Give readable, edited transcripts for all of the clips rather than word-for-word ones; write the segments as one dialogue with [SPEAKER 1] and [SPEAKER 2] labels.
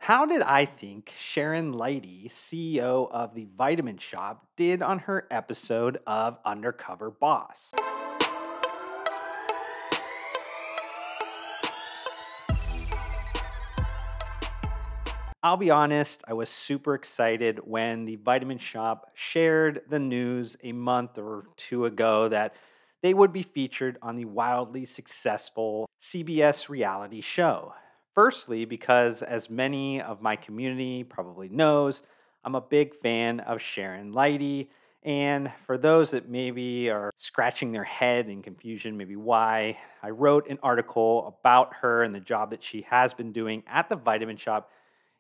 [SPEAKER 1] How did I think Sharon Leite, CEO of the Vitamin Shop, did on her episode of Undercover Boss? I'll be honest, I was super excited when the Vitamin Shop shared the news a month or two ago that they would be featured on the wildly successful CBS reality show. Firstly, because as many of my community probably knows, I'm a big fan of Sharon Leite. And for those that maybe are scratching their head in confusion, maybe why, I wrote an article about her and the job that she has been doing at the Vitamin Shop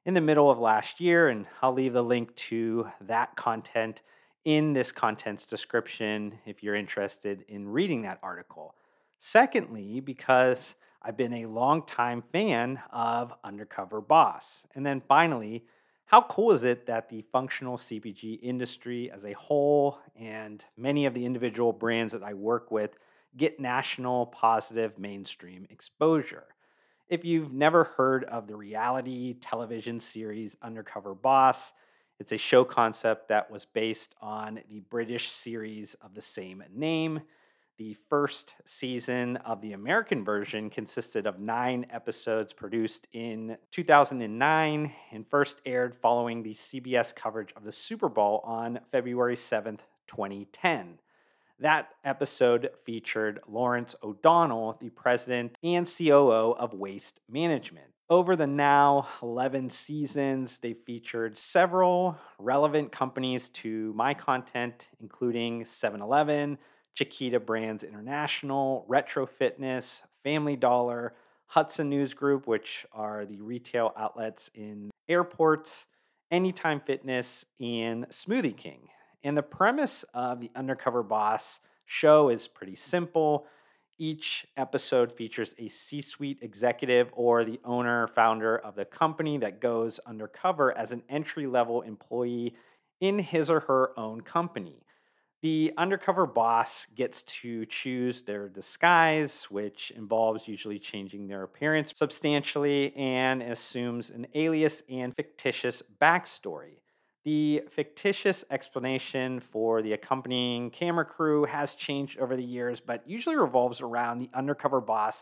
[SPEAKER 1] in the middle of last year, and I'll leave the link to that content in this content's description if you're interested in reading that article. Secondly, because I've been a longtime fan of Undercover Boss. And then finally, how cool is it that the functional CPG industry as a whole and many of the individual brands that I work with get national positive mainstream exposure? If you've never heard of the reality television series Undercover Boss, it's a show concept that was based on the British series of the same name. The first season of the American version consisted of 9 episodes produced in 2009 and first aired following the CBS coverage of the Super Bowl on February 7th, 2010. That episode featured Lawrence O'Donnell, the president and COO of Waste Management. Over the now 11 seasons, they featured several relevant companies to my content, including 7-Eleven, Chiquita Brands International, Retro Fitness, Family Dollar, Hudson News Group, which are the retail outlets in airports, Anytime Fitness, and Smoothie King. And the premise of the Undercover Boss show is pretty simple. Each episode features a C suite executive or the owner, founder of the company that goes undercover as an entry level employee in his or her own company. The undercover boss gets to choose their disguise, which involves usually changing their appearance substantially and assumes an alias and fictitious backstory. The fictitious explanation for the accompanying camera crew has changed over the years, but usually revolves around the undercover boss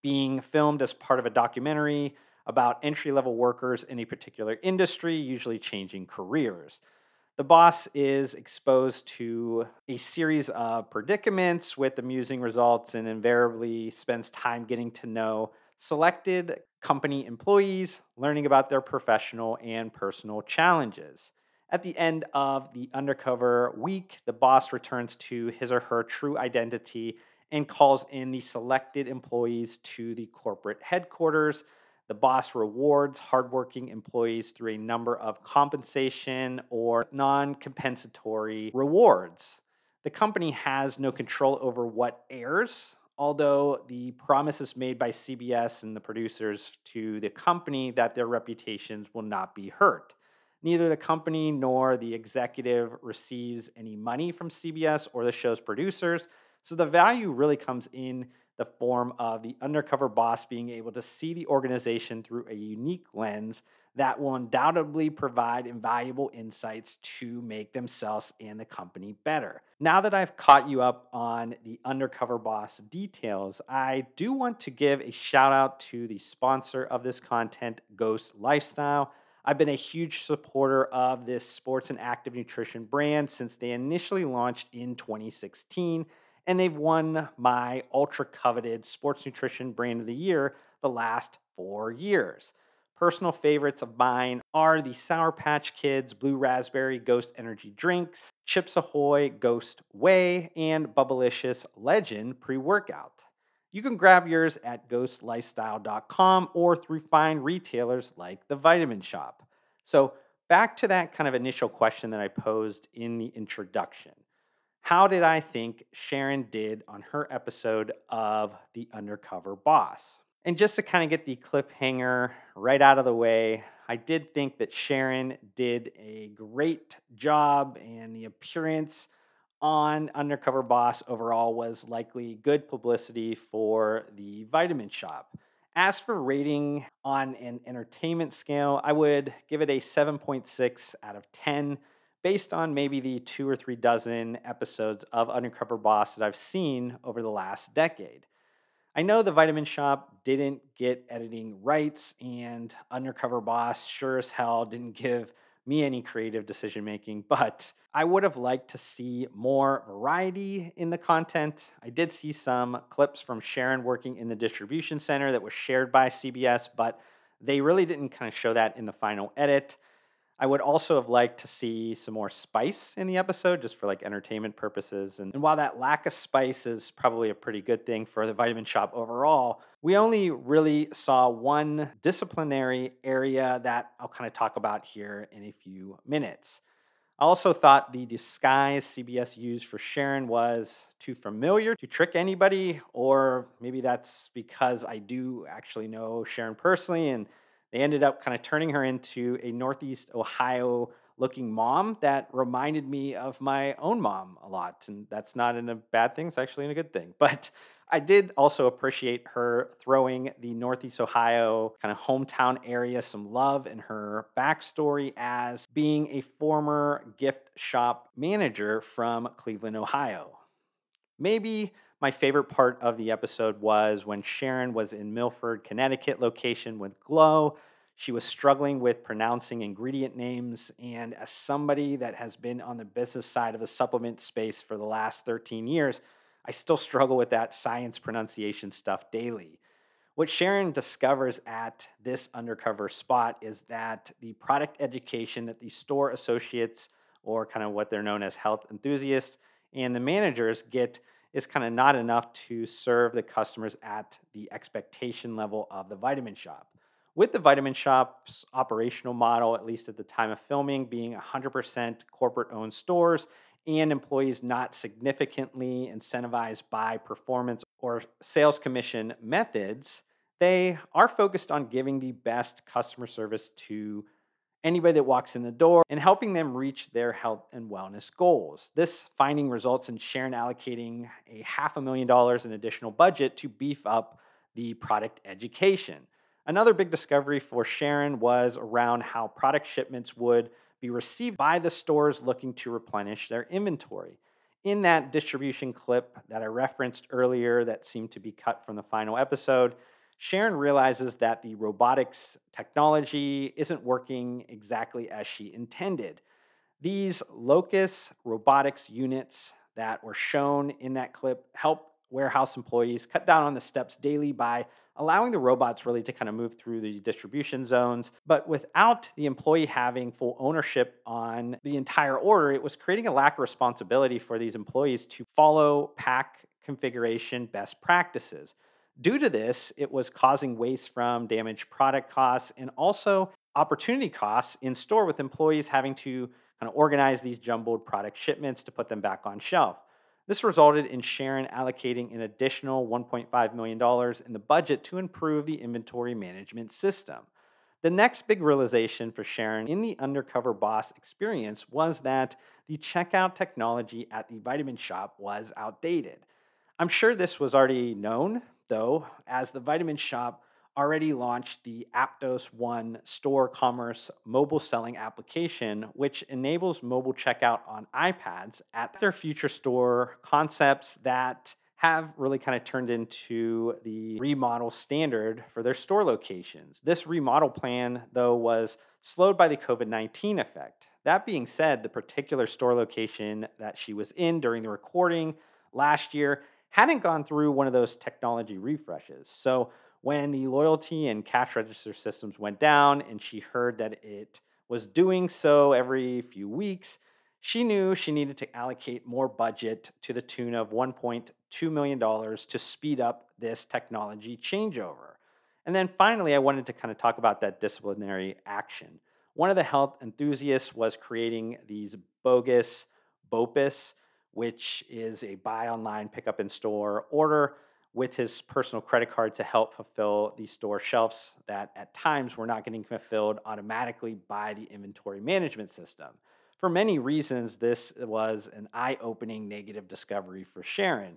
[SPEAKER 1] being filmed as part of a documentary about entry level workers in a particular industry, usually changing careers. The boss is exposed to a series of predicaments with amusing results and invariably spends time getting to know selected company employees, learning about their professional and personal challenges. At the end of the undercover week, the boss returns to his or her true identity and calls in the selected employees to the corporate headquarters. The boss rewards hardworking employees through a number of compensation or non compensatory rewards. The company has no control over what airs, although the promises made by CBS and the producers to the company that their reputations will not be hurt. Neither the company nor the executive receives any money from CBS or the show's producers, so the value really comes in the form of the undercover boss being able to see the organization through a unique lens that will undoubtedly provide invaluable insights to make themselves and the company better. Now that I've caught you up on the undercover boss details, I do want to give a shout out to the sponsor of this content, Ghost Lifestyle. I've been a huge supporter of this sports and active nutrition brand since they initially launched in 2016, and they've won my ultra coveted sports nutrition brand of the year the last 4 years. Personal favorites of mine are the Sour Patch Kids Blue Raspberry Ghost Energy Drinks, Chips Ahoy Ghost Whey, and Bubblicious Legend Pre-Workout. You can grab yours at ghostlifestyle.com or through fine retailers like the Vitamin Shop. So, back to that kind of initial question that I posed in the introduction. How did I think Sharon did on her episode of The Undercover Boss? And just to kind of get the cliffhanger right out of the way, I did think that Sharon did a great job, and the appearance on Undercover Boss overall was likely good publicity for the Vitamin Shop. As for rating on an entertainment scale, I would give it a 7.6 out of 10 based on maybe the two or three dozen episodes of Undercover Boss that I've seen over the last decade. I know the Vitamin Shop didn't get editing rights, and Undercover Boss sure as hell didn't give me any creative decision making, but I would have liked to see more variety in the content. I did see some clips from Sharon working in the distribution center that was shared by CBS, but they really didn't kind of show that in the final edit. I would also have liked to see some more spice in the episode just for like entertainment purposes. And while that lack of spice is probably a pretty good thing for the Vitamin Shop overall, we only really saw one disciplinary area that I'll kind of talk about here in a few minutes. I also thought the disguise CBS used for Sharon was too familiar to trick anybody, or maybe that's because I do actually know Sharon personally, and they ended up kind of turning her into a Northeast Ohio looking mom that reminded me of my own mom a lot. And that's not in a bad thing, it's actually in a good thing. But I did also appreciate her throwing the Northeast Ohio kind of hometown area some love in her backstory as being a former gift shop manager from Cleveland, Ohio. Maybe my favorite part of the episode was when Sharon was in Milford, Connecticut location with Glow. She was struggling with pronouncing ingredient names, and as somebody that has been on the business side of the supplement space for the last 13 years, I still struggle with that science pronunciation stuff daily. What Sharon discovers at this undercover spot is that the product education that the store associates, or kind of what they're known as health enthusiasts, and the managers get is kind of not enough to serve the customers at the expectation level of the Vitamin Shop. With the Vitamin Shop's operational model, at least at the time of filming, being 100% corporate owned stores and employees not significantly incentivized by performance or sales commission methods, they are focused on giving the best customer service to anybody that walks in the door and helping them reach their health and wellness goals. This finding results in Sharon allocating a $500,000 in additional budget to beef up the product education. Another big discovery for Sharon was around how product shipments would be received by the stores looking to replenish their inventory. In that distribution clip that I referenced earlier, that seemed to be cut from the final episode, Sharon realizes that the robotics technology isn't working exactly as she intended. These Locus robotics units that were shown in that clip help warehouse employees cut down on the steps daily by allowing the robots really to kind of move through the distribution zones. But without the employee having full ownership on the entire order, it was creating a lack of responsibility for these employees to follow pack configuration best practices. Due to this, it was causing waste from damaged product costs and also opportunity costs in store with employees having to kind of organize these jumbled product shipments to put them back on shelf. This resulted in Sharon allocating an additional $1.5 million in the budget to improve the inventory management system. The next big realization for Sharon in the Undercover Boss experience was that the checkout technology at the Vitamin Shop was outdated. I'm sure this was already known, though, as the Vitamin Shop already launched the Aptos One store commerce mobile selling application, which enables mobile checkout on iPads at their future store concepts that have really kind of turned into the remodel standard for their store locations. This remodel plan, though, was slowed by the COVID-19 effect. That being said, the particular store location that she was in during the recording last year hadn't gone through one of those technology refreshes. So when the loyalty and cash register systems went down and she heard that it was doing so every few weeks, she knew she needed to allocate more budget to the tune of $1.2 million to speed up this technology changeover. And then finally, I wanted to kind of talk about that disciplinary action. One of the health enthusiasts was creating these bogus BOPIS, which is a buy online, pick up in store order with his personal credit card to help fulfill the store shelves that at times were not getting fulfilled automatically by the inventory management system. For many reasons, this was an eye opening negative discovery for Sharon.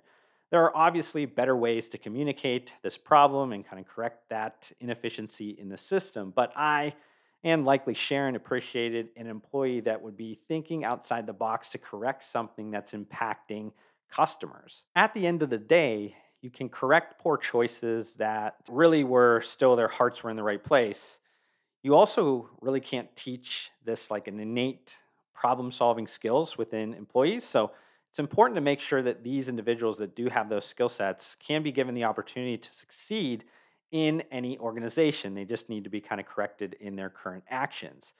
[SPEAKER 1] There are obviously better ways to communicate this problem and kind of correct that inefficiency in the system, but I and likely Sharon appreciated an employee that would be thinking outside the box to correct something that's impacting customers. At the end of the day, you can correct poor choices that really were still their hearts were in the right place. You also really can't teach this like an innate problem solving skills within employees. So it's important to make sure that these individuals that do have those skill sets can be given the opportunity to succeed in any organization. They just need to be kind of corrected in their current actions.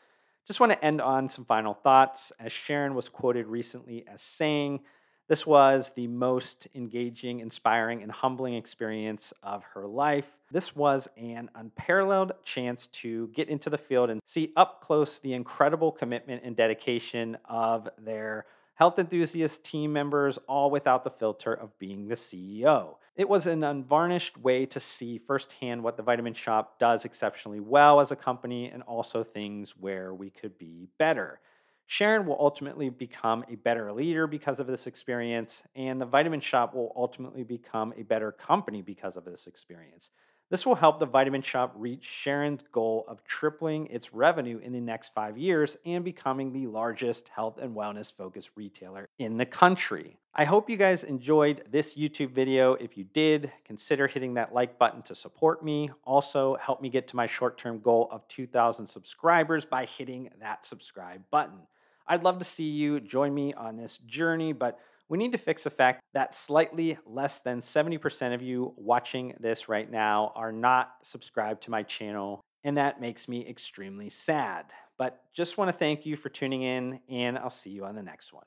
[SPEAKER 1] Just want to end on some final thoughts. As Sharon was quoted recently as saying, this was the most engaging, inspiring, and humbling experience of her life. This was an unparalleled chance to get into the field and see up close the incredible commitment and dedication of their health enthusiast team members, all without the filter of being the CEO. It was an unvarnished way to see firsthand what the Vitamin Shop does exceptionally well as a company and also things where we could be better. Sharon will ultimately become a better leader because of this experience, and the Vitamin Shop will ultimately become a better company because of this experience. This will help the Vitamin Shop reach Sharon's goal of tripling its revenue in the next 5 years and becoming the largest health and wellness focused retailer in the country. I hope you guys enjoyed this YouTube video. If you did, consider hitting that like button to support me. Also, help me get to my short term goal of 2,000 subscribers by hitting that subscribe button. I'd love to see you join me on this journey, but we need to fix the fact that slightly less than 70% of you watching this right now are not subscribed to my channel, and that makes me extremely sad. But just want to thank you for tuning in, and I'll see you on the next one.